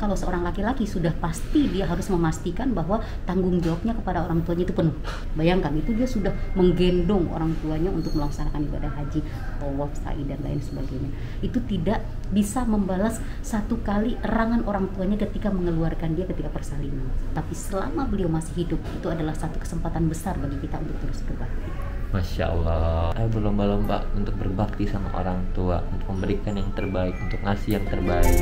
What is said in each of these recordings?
Kalau seorang laki-laki sudah pasti dia harus memastikan bahwa tanggung jawabnya kepada orang tuanya itu penuh. Bayangkan itu dia sudah menggendong orang tuanya untuk melaksanakan ibadah haji, tawaf, sa'i dan lain sebagainya. Itu tidak bisa membalas satu kali erangan orang tuanya ketika mengeluarkan dia ketika persalinan. Tapi selama beliau masih hidup, itu adalah satu kesempatan besar bagi kita untuk terus berbakti. Masya Allah, ayo berlomba-lomba untuk berbakti sama orang tua, untuk memberikan yang terbaik, untuk ngasih yang terbaik.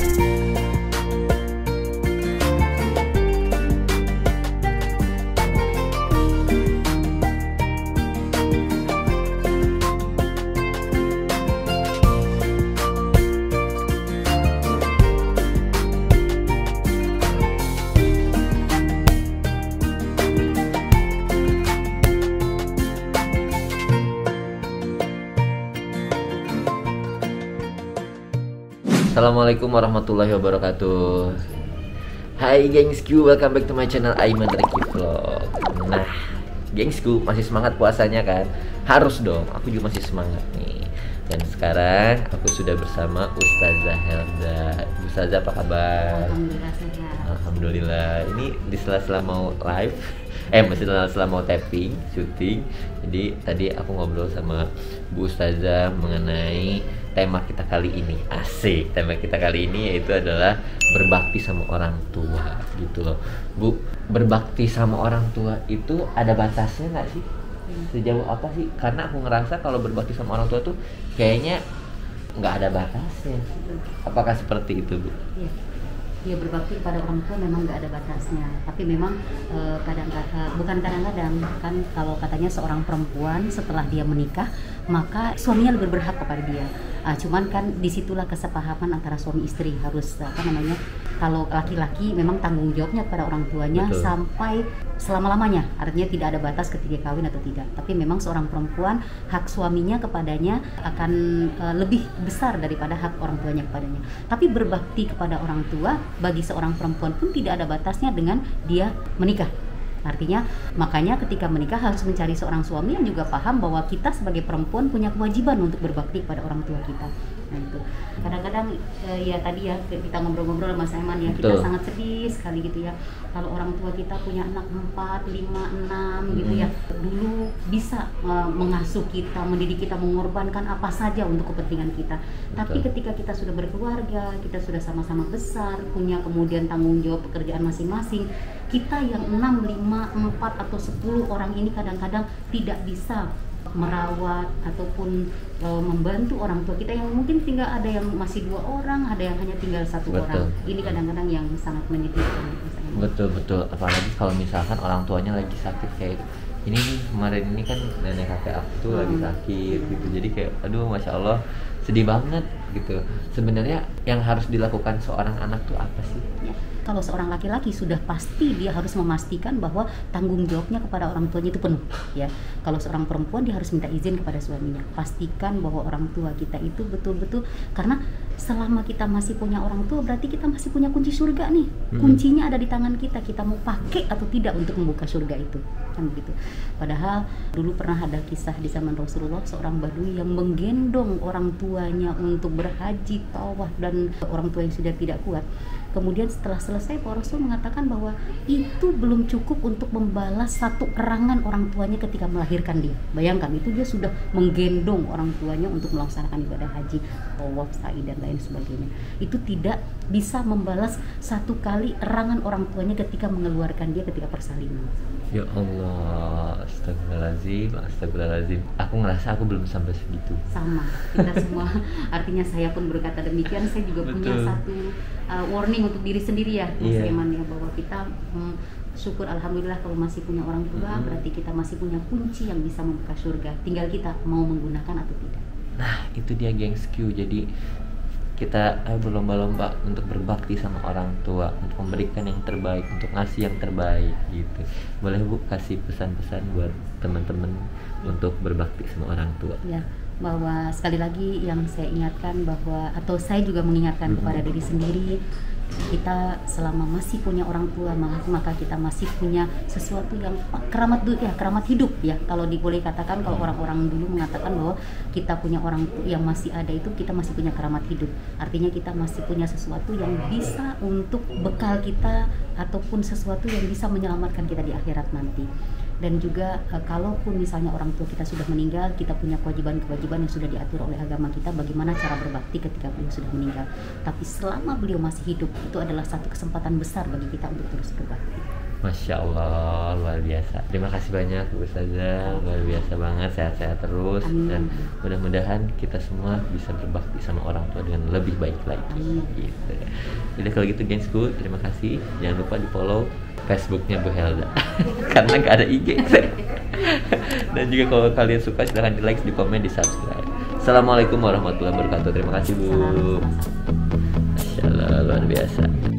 Assalamualaikum warahmatullahi wabarakatuh. Hai gengsku, welcome back to my channel Aiman Reki Vlog. Nah, gengsku masih semangat puasanya kan? Harus dong, aku juga masih semangat nih. Dan sekarang aku sudah bersama Ustazah Helda. Ustazah apa kabar? Alhamdulillah sehat. Alhamdulillah. Ini di sela-sela mau live, masih sela-sela mau tapping, syuting. Jadi tadi aku ngobrol sama Bu Ustazah mengenai tema kita kali ini. Asik, tema kita kali ini yaitu adalah berbakti sama orang tua gitu loh. Bu, berbakti sama orang tua itu ada batasnya nggak sih? Sejauh apa sih? Karena aku ngerasa kalau berbakti sama orang tua tuh kayaknya nggak ada batasnya. Apakah seperti itu, Bu? Iya. Ya, berbakti kepada orang tua memang nggak ada batasnya, tapi memang bukan kadang-kadang kan, kalau katanya seorang perempuan setelah dia menikah maka suaminya lebih berhak kepada dia. Cuman kan disitulah kesepahaman antara suami istri, harus kalau laki-laki memang tanggung jawabnya kepada orang tuanya. Betul. Sampai selama-lamanya, artinya tidak ada batas ketika kawin atau tidak. Tapi memang seorang perempuan, hak suaminya kepadanya akan lebih besar daripada hak orang tuanya kepadanya. Tapi berbakti kepada orang tua bagi seorang perempuan pun tidak ada batasnya dengan dia menikah. Artinya, makanya ketika menikah harus mencari seorang suami yang juga paham bahwa kita sebagai perempuan punya kewajiban untuk berbakti kepada orang tua kita. Nah itu, kadang-kadang ya tadi ya kita ngobrol-ngobrol Mas Aiman ya, kita sangat sedih sekali gitu ya kalau orang tua kita punya anak 4, 5, 6 gitu ya, dulu bisa mengasuh kita, mendidik kita, mengorbankan apa saja untuk kepentingan kita. Tapi ketika kita sudah berkeluarga, kita sudah sama-sama besar, punya kemudian tanggung jawab pekerjaan masing-masing, kita yang 6, 5, 4 atau 10 orang ini kadang-kadang tidak bisa merawat ataupun membantu orang tua kita yang mungkin tinggal, ada yang masih 2 orang, ada yang hanya tinggal 1 orang. Ini kadang-kadang yang sangat menyedihkan. Betul, apalagi kalau misalkan orang tuanya lagi sakit kayak ini nih, kemarin ini kan nenek kakek aku tuh lagi sakit gitu. Jadi kayak aduh, Masya Allah, sedih banget gitu. Sebenarnya yang harus dilakukan seorang anak tuh apa sih? Ya. Kalau seorang laki-laki sudah pasti dia harus memastikan bahwa tanggung jawabnya kepada orang tuanya itu penuh, ya. Kalau seorang perempuan dia harus minta izin kepada suaminya. Pastikan bahwa orang tua kita itu betul-betul, karena selama kita masih punya orang tua berarti kita masih punya kunci surga nih. Kuncinya ada di tangan kita. Kita mau pakai atau tidak untuk membuka surga itu, kan begitu. Padahal dulu pernah ada kisah di zaman Rasulullah, seorang badui yang menggendong orang tuanya untuk berhaji, tawaf, dan orang tua yang sudah tidak kuat. Kemudian setelah selesai, Pak Rasul mengatakan bahwa itu belum cukup untuk membalas satu erangan orang tuanya ketika melahirkan dia. Bayangkan, itu dia sudah menggendong orang tuanya untuk melaksanakan ibadah haji, tawaf, sa'i dan lain sebagainya. Itu tidak bisa membalas satu kali erangan orang tuanya ketika mengeluarkan dia ketika persalinan. Ya Allah, astagfirullahaladzim. Aku ngerasa aku belum sampai segitu. Sama, kita semua. Artinya saya pun berkata demikian. Saya juga punya satu warning untuk diri sendiri ya, Mas Aiman ya, bahwa kita syukur alhamdulillah kalau masih punya orang tua, berarti kita masih punya kunci yang bisa membuka surga. Tinggal kita mau menggunakan atau tidak. Nah, itu dia gengsku. Jadi kita berlomba-lomba untuk berbakti sama orang tua, untuk memberikan yang terbaik, untuk ngasih yang terbaik gitu. Boleh Bu kasih pesan-pesan buat teman-teman untuk berbakti sama orang tua? Ya, bahwa sekali lagi yang saya ingatkan bahwa, atau saya juga mengingatkan kepada diri sendiri, Kita selama masih punya orang tua, maka kita masih punya sesuatu yang keramat hidup ya. Kalau boleh katakan, kalau orang-orang dulu mengatakan bahwa kita punya orang yang masih ada itu, kita masih punya keramat hidup. Artinya kita masih punya sesuatu yang bisa untuk bekal kita, ataupun sesuatu yang bisa menyelamatkan kita di akhirat nanti. Dan juga kalaupun misalnya orang tua kita sudah meninggal, kita punya kewajiban-kewajiban yang sudah diatur oleh agama kita, bagaimana cara berbakti ketika beliau sudah meninggal. Tapi selama beliau masih hidup, itu adalah satu kesempatan besar bagi kita untuk terus berbakti. Masya Allah, luar biasa. Terima kasih banyak Bu Ustazah, luar biasa banget, sehat-sehat terus. Amin. Dan mudah-mudahan kita semua bisa berbakti sama orang tua dengan lebih baik lagi. Amin. Gitu. Jadi kalau gitu gengsku, terima kasih. Jangan lupa di follow Facebooknya Bu Helda karena nggak ada IG. Dan juga kalau kalian suka silahkan di like, di komen, di subscribe. Assalamualaikum warahmatullahi wabarakatuh. Terima kasih Bu. Masya Allah, luar biasa.